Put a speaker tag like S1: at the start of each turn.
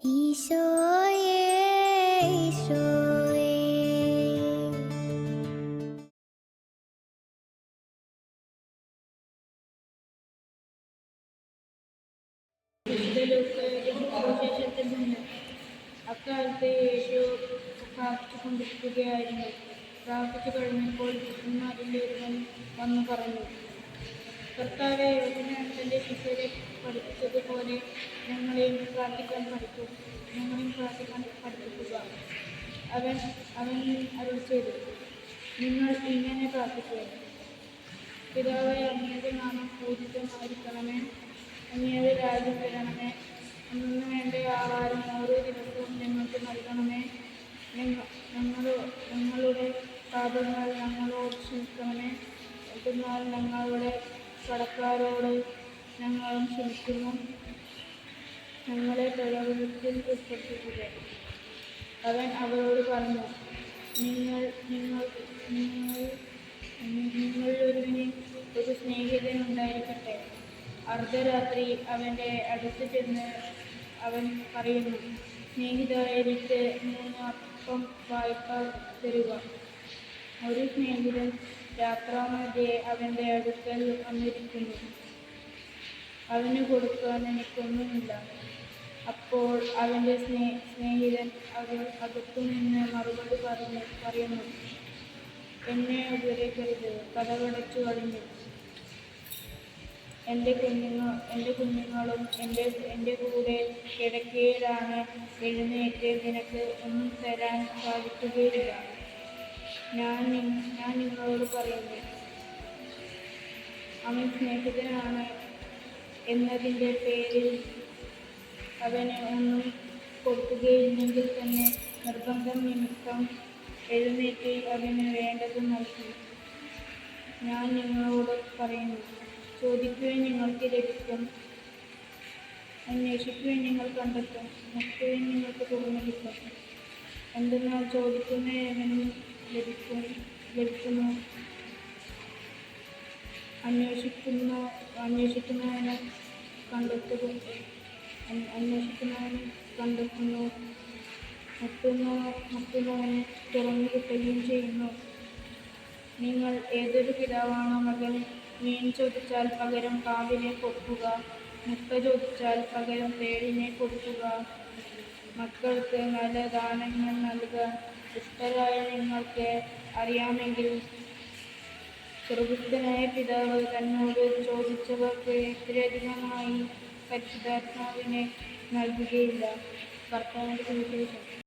S1: ഈശോയേ ഈശോയേ
S2: വിശുദ്ധ ലൂക്കോയുടെ സുവിശേഷത്തിൽ നിന്ന് അക്കാലത്ത് യേശു പ്രാർത്ഥിച്ചുകൊണ്ടിരിക്കുകയായിരുന്നു. പ്രാർത്ഥിച്ചു കഴിഞ്ഞപ്പോൾ ശിഷ്യന്മാരിൽ ഒരുവൻ വന്നു പറഞ്ഞു, കർത്താവേ, യോഹന്നാൻ തൻ്റെ ശിഷ്യരെ പഠിപ്പിച്ചതുപോലെ ഞങ്ങളെയും പ്രാർത്ഥിക്കാൻ പഠിപ്പിക്കുക. അവൻ അരുളിച്ചെയ്തു, നിങ്ങൾ ഇങ്ങനെ പ്രാർത്ഥിക്കുക: പിതാവേ, അങ്ങയുടെ നാമം പൂജിതമായിരിക്കണമേ, അങ്ങയുടെ രാജ്യം വരണമേ, അന്നു വേണ്ട ആഹാരം ഓരോ ദിവസവും ഞങ്ങൾക്ക് നൽകണമേ, ഞങ്ങളുടെ പാപങ്ങൾ ഞങ്ങളോട് ക്ഷമിക്കണമേ, എന്നാൽ ഞങ്ങളുടെ കടക്കാരോട് ഞങ്ങളും ക്ഷമിക്കുന്നു, ഞങ്ങളെ പ്രലോഭനത്തിൽ ഉൾപ്പെടുത്തുക. അവൻ അവരോട് പറഞ്ഞു, നിങ്ങളിലൊരുവന് ഒരു സ്നേഹിതൻ ഉണ്ടായിരിക്കട്ടെ. അർദ്ധരാത്രി അവൻ്റെ അടുത്ത് ചെന്ന് അവൻ പറയുന്നു, സ്നേഹിത, എനിക്ക് 3 അപ്പം വായ്പ തരുക. ഒരു സ്നേഹിതൻ യാത്രാമധ്യേ അവൻ്റെ അടുക്കൽ വന്നിരിക്കുന്നു, അവന് കൊടുക്കാൻ എനിക്കൊന്നുമില്ല. അപ്പോൾ അവൻ്റെ സ്നേഹിതൻ അകത്തുനിന്ന് മറുപടി പറയുന്നു, എന്നെ ഉപദ്രവിക്കരുത്, കതകടച്ചു കഴിഞ്ഞു. എൻ്റെ കുഞ്ഞുങ്ങളും എൻ്റെ കൂടെ കിടക്കയിലാണ്. എഴുന്നേറ്റ് നിനക്ക് ഒന്നും തരാൻ സാധിക്കുകയില്ല. ഞാൻ നിങ്ങളോട് പറയുന്നു, അവൻ സ്നേഹിതനാണ് എന്നതിൻ്റെ പേരിൽ അവന് ഒന്നും കൊടുക്കുകയില്ലെങ്കിൽ തന്നെ നിർബന്ധം നിമിത്തം എഴുന്നേറ്റ് അവന് വേണ്ടത് നൽകി. ഞാൻ നിങ്ങളോട് പറയുന്നു, ചോദിക്കുവാൻ നിങ്ങൾക്ക് ലഭിക്കും, അന്വേഷിക്കുവാൻ നിങ്ങൾ കണ്ടെത്തും, മുട്ടുവാൻ നിങ്ങൾക്ക് തുറന്നു കിട്ടും. എന്തെന്നാൽ ചോദിക്കുന്നവന് ലഭിക്കുന്നു, അന്വേഷിക്കുന്നവന് കണ്ടെത്തുന്നു, മുട്ടുന്നവന് തുറന്നു കിട്ടുകയും ചെയ്യുന്നു. നിങ്ങൾ ഏതൊരു പിതാവാണോ മകന് മീൻ ചോദിച്ചാൽ പകരം പാമ്പിനെ കൊടുക്കുക, മുട്ട ചോദിച്ചാൽ പകരം തേളിനെ കൊടുക്കുക? മക്കൾക്ക് നല്ല ദാനങ്ങൾ നൽകാൻ ദുഷ്ടരായ നിങ്ങൾക്ക് അറിയാമെങ്കിൽ സ്വർഗ്ഗസ്ഥനായ പിതാവ് തന്നോട് ചോദിച്ചവർക്ക് എത്രയധികമായി പരിശുദ്ധാത്മാവിനെ നൽകുകയില്ല. കർത്താവിന്റെ സുവിശേഷം.